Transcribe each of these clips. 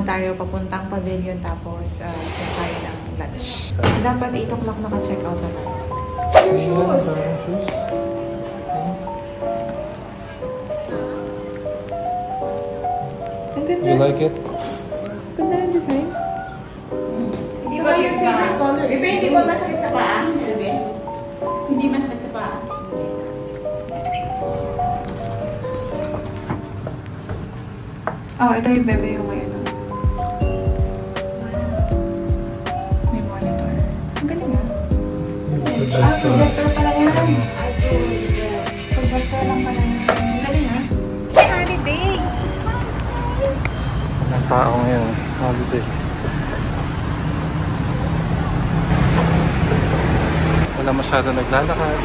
Lakad tayo papuntang pavilion tapos siya tayo ng lunch. Dapat 8 o'clock naka-check out na tayo. Shoes! Ang ganda. You like it? Ganda ng design. Hindi ba yung favorite color? Hindi ba masakit sa paa? Hindi masakit sa paa. Oh, ito yung bebe yung ngayon. May monitor. Ang galing ah. Projector pala yan. Projector lang pala yan. Ang galing ah. May holiday! Ang tao ngayon. Holiday. Wala masyado naglalakad.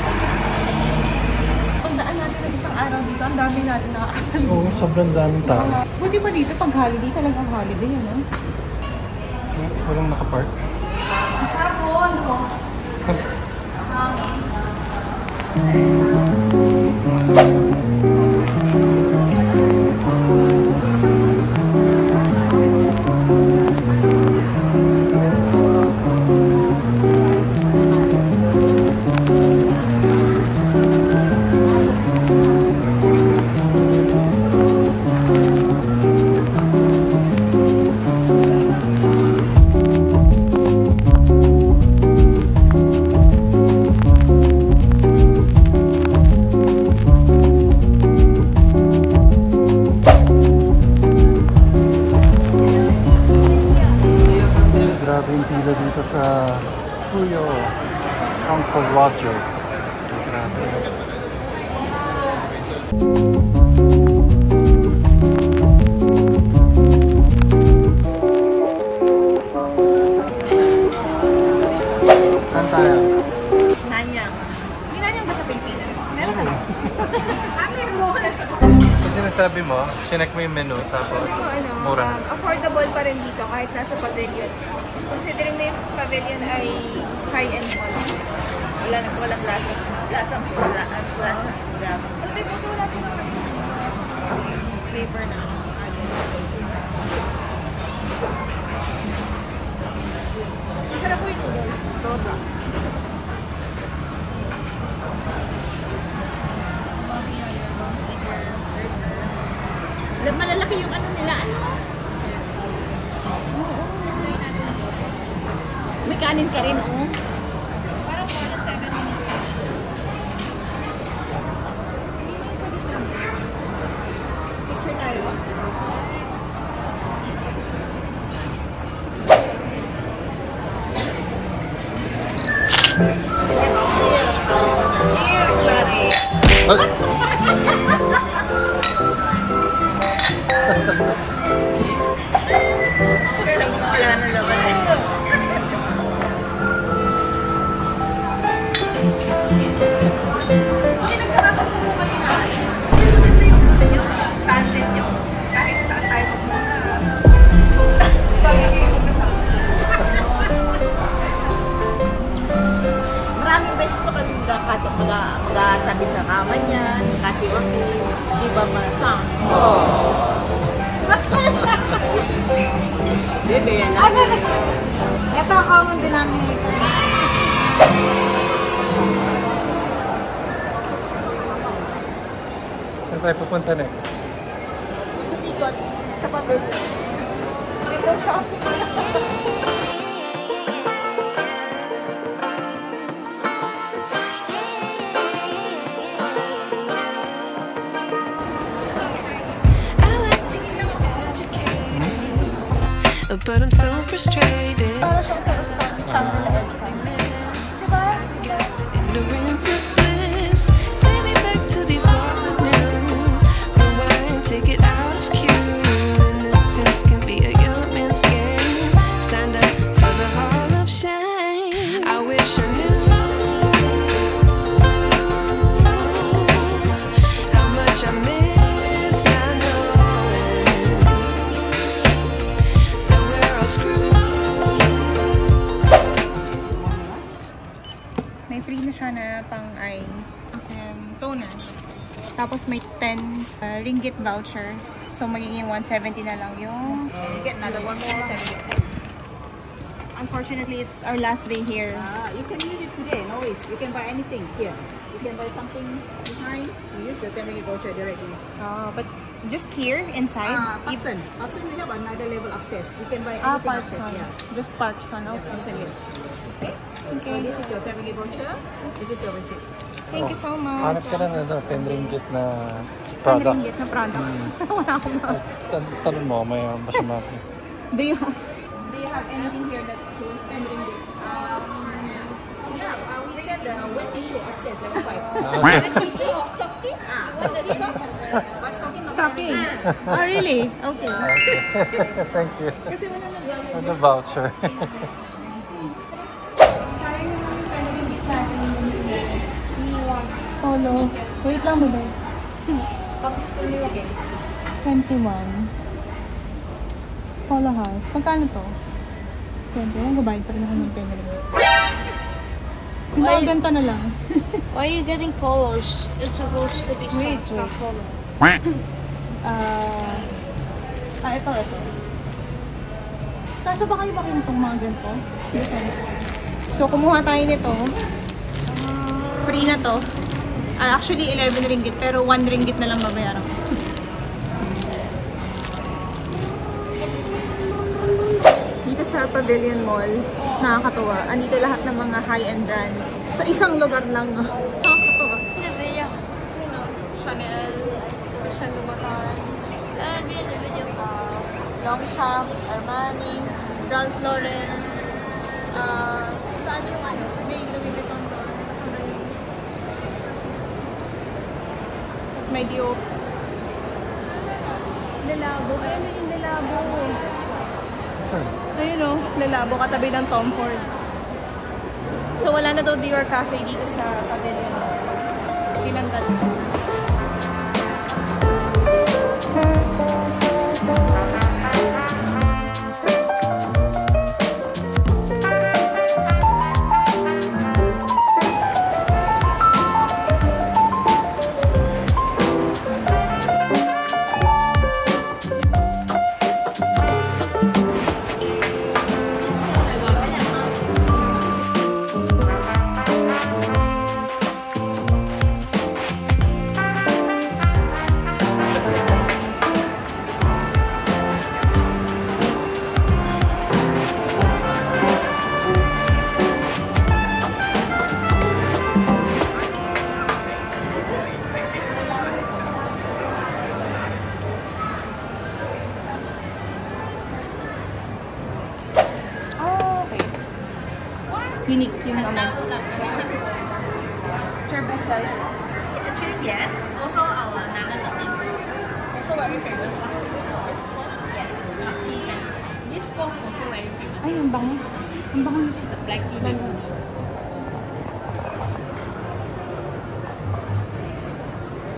Pagdaan natin ng isang araw dito, ang dami natin nakakasalubong. Oo, sobrang daming tao. Buti ba dito pag holiday, talagang holiday, ano? Walang nakapark. Sabon! Grabe yung pila dito sa Fuyo. Uncle Roger. Grabe. Saan tayo? Nanyang. May nanyang ba sa Pilipinas? Meron na. So sinasabi mo, sinek mo yung menu tapos mura. Affordable pa rin dito kahit nasa pavilion. Considering na yung pavilion ay high-end mall. Walang lasa. Lasang lasa. Grabe. Buti po wala po naman yung flavor na. Masarap po yung noodles. Sobra. Malalaki yung ano nila. Ano? May kanin ka rin, oh. Parang more than 7 minutes. Picture tayo. Cheers, buddy. Wala na naman eh. Hindi nagkakasaturo kayo na. Maganda yung tandem nyo. Kahit saan tayo magpunta. Pag kayo magkasama. Maraming beses pa kami magkatabi sa kama niya, kasi di ba matang? Bebe, yan lang. Ito ang common denominator. Saan tayo pupunta next? Ikot-ikot sa pavilion. Window shopping. But I'm so frustrated. Para siyang sa restaurant sa diba? Guess that ignorance is bliss. Take me back to before the new. Rewind, take it out of cue. Innocence can be a young man's game. Signed up for the hall of shame. I wish I knew how much I miss not knowing that we're all screwed. May free na siya na pang eye toner. Tapos may 10 ringgit voucher. So magiging 170 na lang yung... You get another one more. Unfortunately, it's our last day here. You can use it today, no worries. You can buy anything here. You can buy something behind. You use the 10 ringgit voucher directly. But just here, inside? Parkson. Parkson, we have another level upstairs. You can buy anything Parkson. upstairs. Yeah. Just Parkson, Yeah, okay. Parkson, yes. Okay. So this is your 10 ringgit voucher. This is your receipt. Thank you so much. Hanap ka lang 10 ringgit na 10 product. ringgit na product. Wala akong na. Tanong mo, may basmati. Do you have anything here that's 10 ringgit? Yeah, we sell the wet tissue upstairs, level 5. Stocking. Oh, really? Okay. Thank you. Kasi wala na lang. Ano voucher? Polo. Wait lang ba? 21. Polo House. Magkano to? 20. Gabayad pa rin ako ng 10 ringgit. Hindi ako ganito na lang. Why are you getting polos? It's supposed to be socks, not polo. Ito. Kaso ba kayo bakit itong mga ganito? So, kumuha tayo nito. Free na to. Actually, 11 ringgit. Pero 1 ringgit na lang babayaran ko. Dito sa Pavilion Mall, nakakatuwa. Andito lahat ng mga high-end brands. Sa isang lugar lang, no? Nakakatuwa. Chanel, Christian Louboutin, Longchamp, Armani, Ralph Lauren, saan yung ano? May Louis Vuitton doon. Tapos may Dior. Lalabo. Ayan na yung lalabo. Ayun o, lalabo katabi ng Tom Ford. So wala na daw Dior Cafe dito sa Pavilion. Tinanggal. Unique yung naman. This is Sir Bessel. actually yes. Also our Nana Datin. Also very famous. Yes, husky sense. This pork also very famous. Ay, ang bango. Ang bango nito. It's a black tea with honey.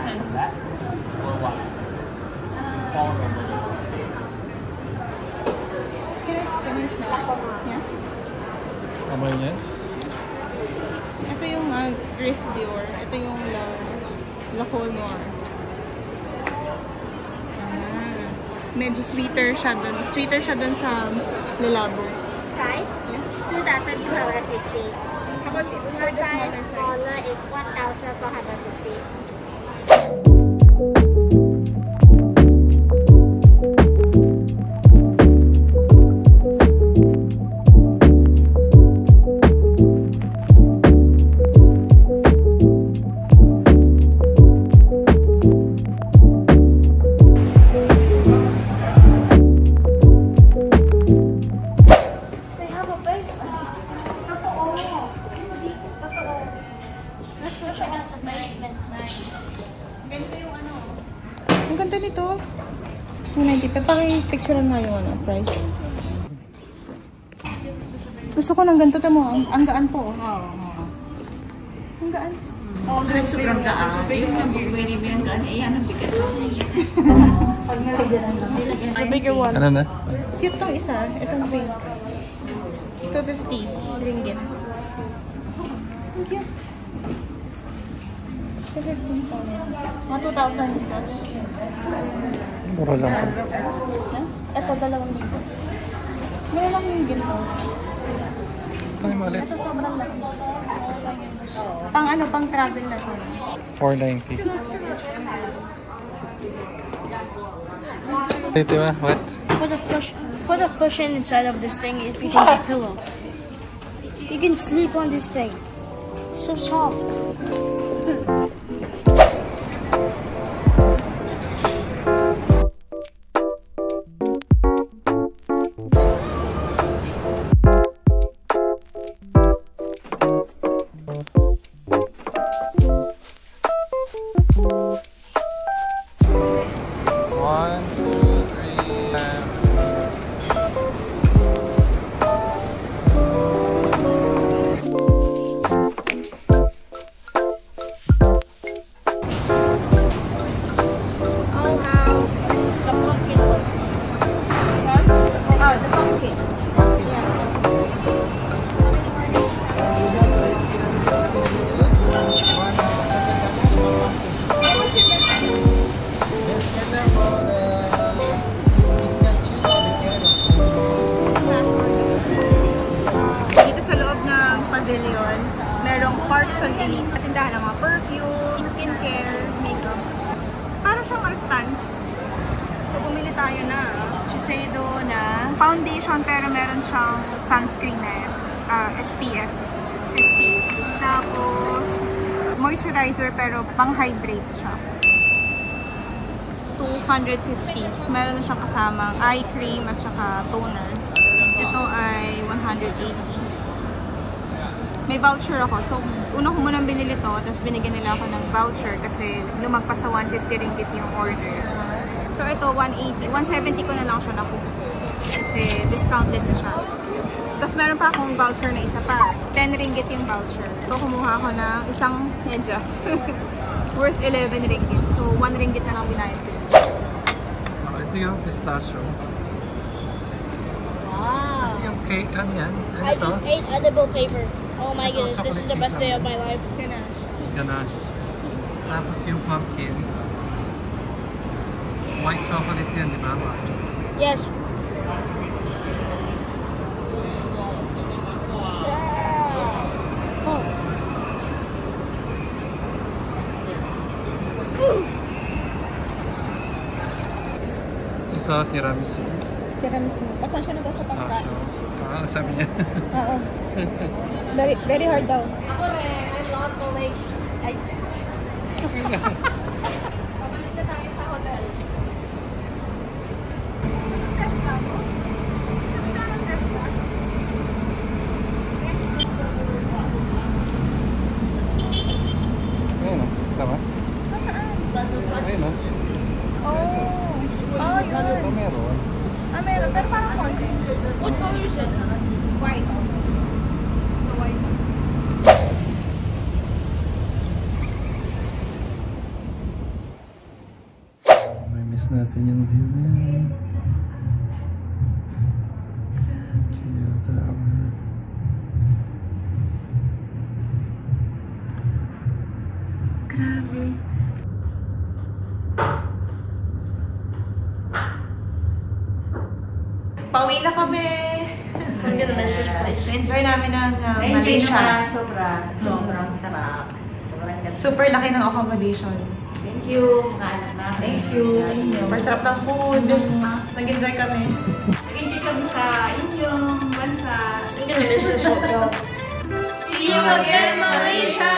Sense. Can you smell? Yeah. Amoy niyan? Ito yung Gris Dior. Ito yung La Col Noir. Medyo sweeter siya dun. Sweeter siya dun sa lalabo. Price? 2,250. How about for For the smaller size size? smaller is 1,450. They have a basement. Let's go check out the basement. Ganito yung ano. Ang ganda nito. 290. Paki-picturean nga yung ano, price. Gusto ko ng ganito. Tamo, ang gaan po. Ang gaan. Sobrang gaan. Yung pwede mo yung gaan. Yan ang bigat. The bigger one. Ano na? Cute tong isa. Itong pink. 250 ringgit. Ang cute. So 15,000. Mga 2,000 plus. Mura lang. Ito, 2,000. Meron lang yung ginto. Ano yung ulit? Ito sobrang laki. Pang ano, pang travel na to. 490. Ito ba? What? Put a cushion inside of this thing. It becomes a pillow. You can sleep on this thing. It's so soft. Merong parts on elite. Tindahan ng mga perfume, skincare, makeup. Para siyang stance. So, bumili tayo na Shiseido na foundation pero meron siyang sunscreen na SPF 50. Tapos, moisturizer pero pang-hydrate siya. 250. Meron na siyang kasamang eye cream at saka toner. Ito ay 180. May voucher ako. So, una ko munang binili to, tapos binigyan nila ako ng voucher kasi lumagpas sa 150 ringgit yung order. So, ito, 180. 170 ko na lang siya nakuha. Kasi discounted na siya. Tapos, meron pa akong voucher na isa pa. 10 ringgit yung voucher. So, kumuha ako ng isang medyas. Worth 11 ringgit. So, 1 ringgit na lang binayad ko. Ito yung pistachio. Wow. Kasi yung cake, ano yan? I just ate edible paper. Oh my goodness, this is the best day of my life. Ganache. Tapos yung pumpkin. White chocolate yan, di ba? Yes. Ito, tiramisu. Tiramisu. Pasensya na daw sa pagka. Ah, sabi niya. Oo. Very hard daw. Ako rin, I love the lake. Pabalik na tayo sa hotel. Ayun o, tama? Ayun o. Oh, yun. So meron. Ah, meron. Pero parang konti. What color is it? White. The white. May miss natin yung view na yun. Kaya tower. Grabe. Pauwi na kami. Enjoy namin ang Malaysia. Sobrang sarap. Super laki ng accommodation. Thank you. Thank you. Super sarap ng food. Nag-enjoy kami. Nag-enjoy kami sa inyong bansa. I'm gonna miss this hotel. See you again, Malaysia!